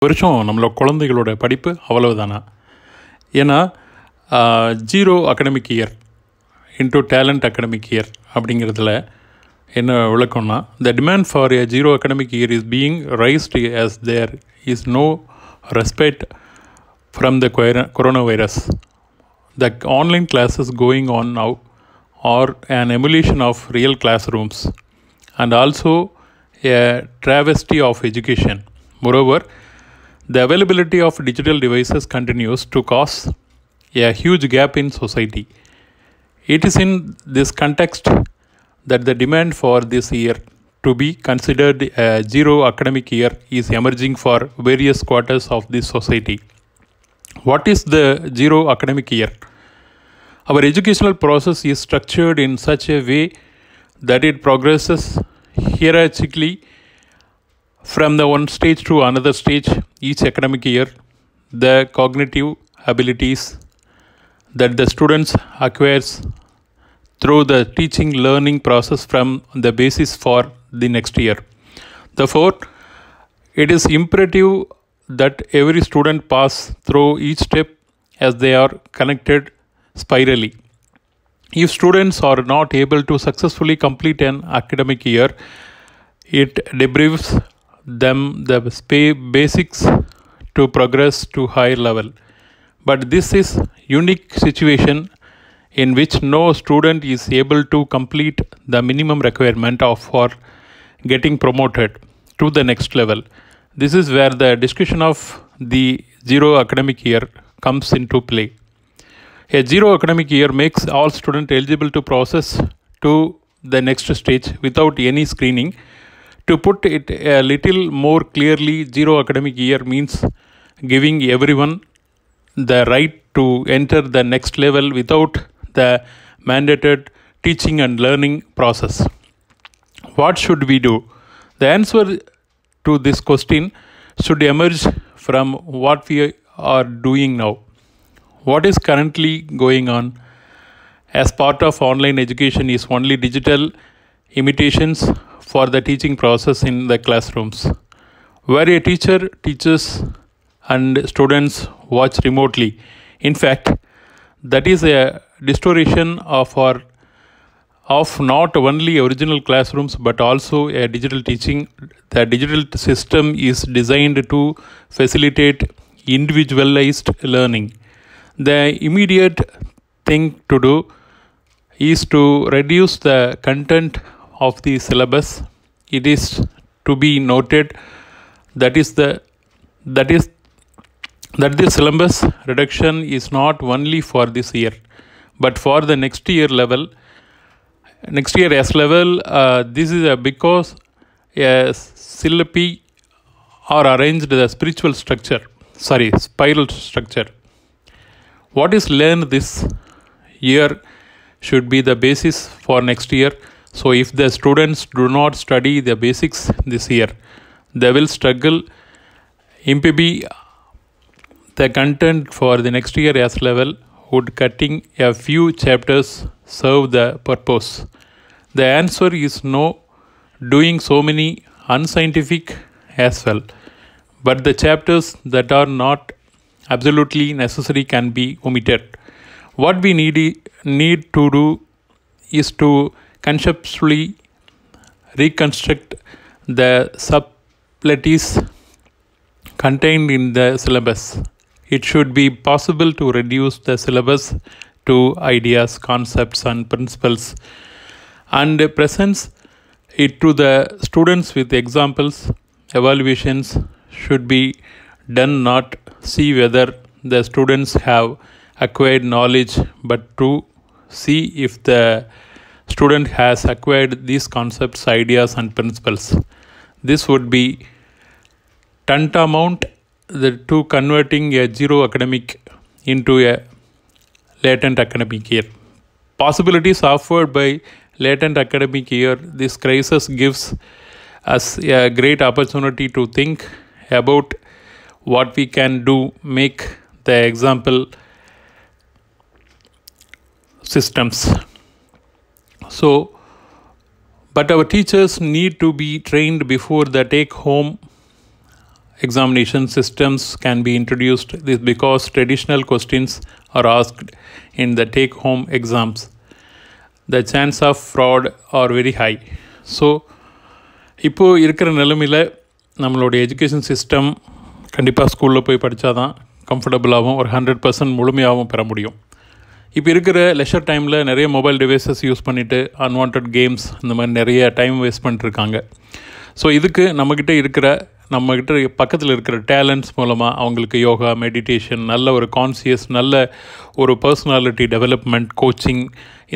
வருஷம் நம்மளோட குழந்தைகளோட படிப்பு அவ்வளவுதானா? ஏன்னா zero academic year into talent academic year அப்படிங்கிறதுல என்ன விளக்கம்னா, the demand for a zero academic year is being raised as there is no respite from the coronavirus. The online classes going on now are an emulation of real classrooms and also a travesty of education. Moreover, the availability of digital devices continues to cause a huge gap in society. It is in this context that the demand for this year to be considered a zero academic year is emerging for various quarters of this society. What is the zero academic year? Our educational process is structured in such a way that it progresses hierarchically from the one stage to another stage each academic year. The cognitive abilities that the students acquires through the teaching learning process from the basis for the next year. Therefore, it is imperative that every student pass through each step as they are connected spirally. If students are not able to successfully complete an academic year, it deprives them the basics to progress to higher level. But this is unique situation in which no student is able to complete the minimum requirement for getting promoted to the next level. This is where the discussion of the zero academic year comes into play. A zero academic year makes all students eligible to process to the next stage without any screening. To put it a little more clearly, zero academic year means giving everyone the right to enter the next level without the mandated teaching and learning process. What should we do? The answer to this question should emerge from what we are doing now. What is currently going on as part of online education is only digital imitations for the teaching process in the classrooms, where a teacher teaches and students watch remotely. In fact, that is a distortion of not only original classrooms but also a digital teaching. The digital system is designed to facilitate individualized learning. The immediate thing to do is to reduce the content of the syllabus. It is to be noted that the syllabus reduction is not only for this year but for the next year S level. This is because a syllabi are arranged the spiral structure. What is learned this year should be the basis for next year. So if the students do not study the basics this year, they will struggle imbibe the content for the next year as level. Would cutting a few chapters serve the purpose? The answer is no. Doing so many unscientific as well. But the chapters that are not absolutely necessary can be omitted. What we need to do is to conceptually reconstruct the subtleties contained in the syllabus. It should be possible to reduce the syllabus to ideas, concepts and principles and present it to the students with examples. Evaluations should be done not see whether the students have acquired knowledge but to see if the student has acquired these concepts, ideas and principles. This would be tantamount to converting a zero academic into a latent academic year. Possibilities offered by latent academic year, this crisis gives us a great opportunity to think about what we can do, make the example systems. So, but our teachers need to be trained before the take home examination systems can be introduced. This because traditional questions are asked in the take-home exams. The chance of fraud are very high. So, இப்போது இருக்கிற நிலைமையில் நம்மளோட education system கண்டிப்பாக ஸ்கூலில் போய் படித்தா தான் கம்ஃபர்டபுளாகவும் ஒரு 100% முழுமையாகவும் பெற முடியும். இப்போ இருக்கிற லெஷர் டைமில் நிறைய மொபைல் டிவைசஸ் யூஸ் பண்ணிவிட்டு அன்வான்ட் கேம்ஸ் இந்த மாதிரி நிறைய டைம் வேஸ்ட் பண்ணிட்டுருக்காங்க. ஸோ இதுக்கு நம்மக்கிட்ட பக்கத்தில் இருக்கிற டேலண்ட்ஸ் மூலமாக அவங்களுக்கு யோகா, மெடிடேஷன், நல்ல ஒரு கான்சியஸ், நல்ல ஒரு பர்சனாலிட்டி டெவலப்மெண்ட், கோச்சிங்,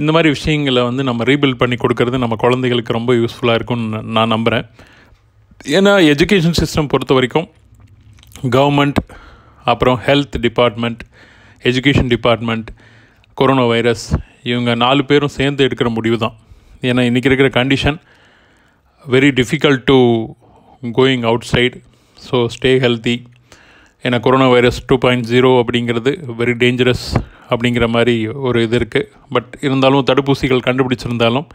இந்த மாதிரி விஷயங்களை வந்து நம்ம ரீபில்ட் பண்ணி கொடுக்கறது நம்ம குழந்தைகளுக்கு ரொம்ப யூஸ்ஃபுல்லாக இருக்கும்னு நான் நம்புகிறேன். ஏன்னா எஜுகேஷன் சிஸ்டம் பொறுத்த வரைக்கும் கவர்மெண்ட், அப்புறம் health department, education department, corona virus, இவங்க 4 பேரும் சேர்ந்து எடுக்கிற முடிவு தான். ஏன்னா இன்றைக்கி இருக்கிற condition very difficult to going out side. So stay healthy. ஏன்னா கொரோனா வைரஸ் 2.0 அப்படிங்கிறது வெரி டேஞ்சரஸ் அப்படிங்கிற மாதிரி ஒரு இது இருக்குது. பட் இருந்தாலும் தடுப்பூசிகள் கண்டுபிடிச்சிருந்தாலும்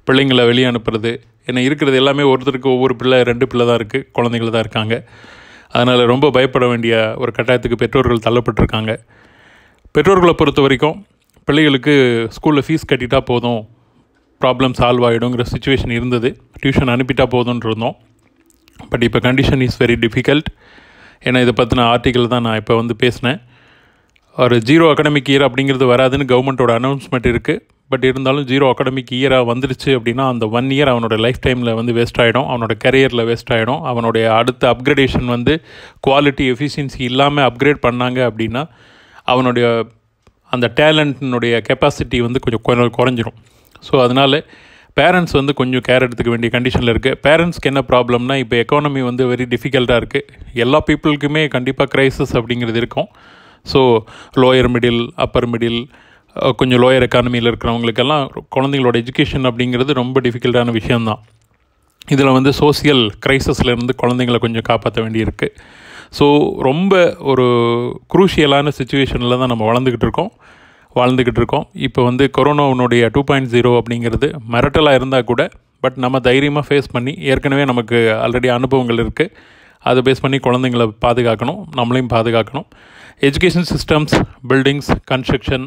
பிள்ளைங்களை வெளியே அனுப்புறது, ஏன்னா இருக்கிறது எல்லாமே ஒருத்தருக்கு ஒவ்வொரு பிள்ளை 2 பிள்ளை தான் இருக்குது, குழந்தைகள் தான் இருக்காங்க. அதனால் ரொம்ப பயப்பட வேண்டிய ஒரு கட்டாயத்துக்கு பெற்றோர்கள் தள்ளப்பட்டிருக்காங்க. பெற்றோர்களை பொறுத்த வரைக்கும் பிள்ளைகளுக்கு ஸ்கூலில் ஃபீஸ் கட்டிட்டா போதும், ப்ராப்ளம் சால்வ் ஆகிடுங்கிற சுச்சுவேஷன் இருந்தது. டியூஷன் அனுப்பிட்டா போதும்னு இருந்தோம். பட் இப்போ கண்டிஷன் இஸ் வெரி டிஃபிகல்ட். ஏன்னா இதை பற்றின ஆர்டிக்கல் தான் நான் இப்போ வந்து பேசினேன். ஒரு 0 அகாடமிக் இயர் அப்படிங்கிறது வராதுன்னு கவர்மெண்ட்டோட அனௌன்ஸ்மெண்ட் இருக்குது. பட் இருந்தாலும் 0 அகாடமிக் இயராக வந்துருச்சு அப்படின்னா அந்த 1 இயர் அவனோட லைஃப் டைமில் வந்து வேஸ்ட் ஆகிடும், அவனோட கரியரில் வேஸ்ட் ஆகிடும். அவனுடைய அடுத்த அப்கிரேடேஷன் வந்து குவாலிட்டி, எஃபிஷியன்சி இல்லாமல் அப்கிரேட் பண்ணாங்க அப்படின்னா அவனுடைய அந்த டேலண்ட்னுடைய கெப்பாசிட்டி வந்து கொஞ்சம் குறைஞ்சிரும். ஸோ அதனால் பேரண்ட்ஸ் வந்து கொஞ்சம் கேர் எடுத்துக்க வேண்டிய கண்டிஷனில் இருக்குது. பேரண்ட்ஸ்க்கு என்ன ப்ராப்ளம்னா, இப்போ எக்கானமி வந்து வெரி டிஃபிகல்ட்டாக இருக்குது. எல்லா பீப்புளுக்குமே கண்டிப்பாக க்ரைசிஸ் அப்படிங்கிறது இருக்கும். So lower middle, upper middle, கொஞ்சம் லோயர் எக்கானமியில் இருக்கிறவங்களுக்கெல்லாம் குழந்தைங்களோட எஜுகேஷன் அப்படிங்கிறது ரொம்ப டிஃபிகல்ட்டான விஷயந்தான். இதில் வந்து சோசியல் க்ரைசிஸ்லேருந்து குழந்தைங்களை கொஞ்சம் காப்பாற்ற வேண்டியிருக்கு. ஸோ ரொம்ப ஒரு குரூஷியலான சுச்சுவேஷனில் தான் நம்ம வாழ்ந்துக்கிட்டு இருக்கோம். இப்போ வந்து கொரோனாவுடைய 2.0 அப்படிங்கிறது மிரட்டலாக இருந்தால் கூட, பட் நம்ம தைரியமாக ஃபேஸ் பண்ணி, ஏற்கனவே நமக்கு ஆல்ரெடி அனுபவங்கள் இருக்குது, அதை பேஸ் பண்ணி குழந்தைங்களை பாதுகாக்கணும், நம்மளையும் பாதுகாக்கணும். எஜுகேஷன் சிஸ்டம்ஸ், பில்டிங்ஸ், கன்ஸ்ட்ரக்ஷன்,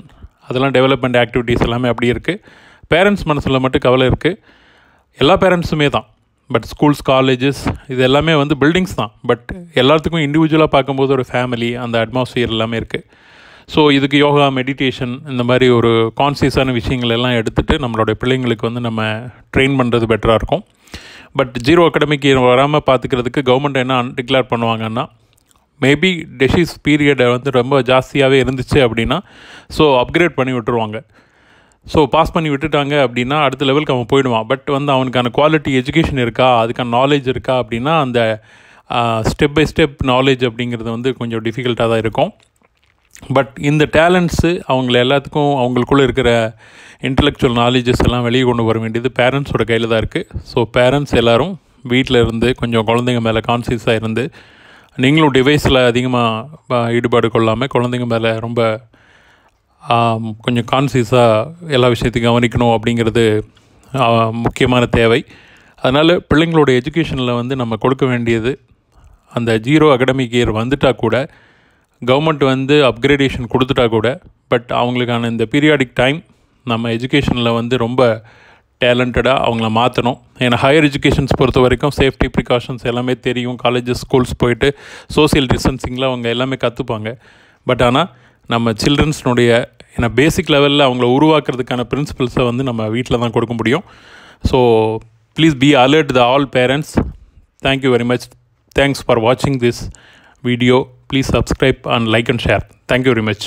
அதெல்லாம் டெவலப்மெண்ட் ஆக்டிவிட்டீஸ் எல்லாமே அப்படி இருக்குது. பேரண்ட்ஸ் மனசில் மட்டும் கவலை இருக்குது. எல்லா பேரண்ட்ஸுமே தான். பட் ஸ்கூல்ஸ், காலேஜஸ், இது எல்லாமே வந்து பில்டிங்ஸ் தான். பட் எல்லாத்துக்கும் இண்டிவிஜுவலாக பார்க்கும்போது ஒரு ஃபேமிலி, அந்த அட்மாஸ்ஃபியர் எல்லாமே இருக்குது. ஸோ இதுக்கு யோகா, மெடிடேஷன், இந்த மாதிரி ஒரு கான்சியஸான விஷயங்கள் எல்லாம் எடுத்துகிட்டு நம்மளுடைய பிள்ளைங்களுக்கு வந்து நம்ம ட்ரெயின் பண்ணுறது பெட்டராக இருக்கும். பட் 0 அகாடமிக் இயர் வராமல் பார்த்துக்கிறதுக்கு கவர்மெண்ட் என்ன டிக்ளேர் பண்ணுவாங்கன்னா, மேபி டெசிஸ் பீரியடை வந்து ரொம்ப ஜாஸ்தியாகவே இருந்துச்சு அப்படின்னா ஸோ அப்கிரேட் பண்ணி விட்டுருவாங்க. ஸோ பாஸ் பண்ணி விட்டுட்டாங்க அப்படின்னா அடுத்த லெவலுக்கு அவன் போயிடுவான். பட் வந்து அவனுக்கான குவாலிட்டி எஜுகேஷன் இருக்கா, அதுக்கான நாலேஜ் இருக்கா அப்படின்னா அந்த ஸ்டெப் பை ஸ்டெப் நாலேஜ் அப்படிங்கிறது வந்து கொஞ்சம் டிஃபிகல்ட்டாக தான் இருக்கும். பட் இந்த டேலண்ட்ஸு அவங்கள எல்லாத்துக்கும் அவங்களுக்குள்ளே இருக்கிற இன்டலெக்சுவல் நாலேஜஸ் எல்லாம் வெளியே கொண்டு வர வேண்டியது பேரண்ட்ஸோட கையில் தான் இருக்குது. ஸோ பேரண்ட்ஸ் எல்லோரும் வீட்டில் இருந்து கொஞ்சம் குழந்தைங்க மேலே கான்சியஸாக இருந்து, நீங்களும் டிவைஸில் அதிகமாக ஈடுபாடு கொள்ளாமல் குழந்தைங்க மேலே ரொம்ப கொஞ்சம் கான்சியஸாக எல்லா விஷயத்தையும் கவனிக்கணும் அப்படிங்கிறது முக்கியமான தேவை. அதனால் பிள்ளைங்களோட எஜுகேஷனில் வந்து நம்ம கொடுக்க வேண்டியது, அந்த 0 அகாடமிக் இயர் வந்துட்டால் கூட கவர்மெண்ட் வந்து அப்கிரேடேஷன் கொடுத்துட்டா கூட, பட் அவங்களுக்கான இந்த பீரியாடிக் டைம் நம்ம எஜுகேஷனில் வந்து ரொம்ப டேலண்டடாக அவங்கள மாற்றணும். ஏன்னா ஹையர் எஜுகேஷன்ஸ் பொறுத்த வரைக்கும் சேஃப்டி ப்ரிகாஷன்ஸ் எல்லாமே தெரியும். காலேஜஸ், ஸ்கூல்ஸ் போயிட்டு சோசியல் டிஸ்டன்சிங்கில் அவங்க எல்லாமே கற்றுப்பாங்க. பட் ஆனால் நம்ம சில்ட்ரன்ஸ்னுடைய ஏன்னா பேசிக் லெவலில் அவங்கள உருவாக்குறதுக்கான பிரின்சிபல்ஸை வந்து நம்ம வீட்டில் தான் கொடுக்க முடியும். So please be alert the all parents. Thank you very much. Thanks for watching this video. Please subscribe and like and share. Thank you very much.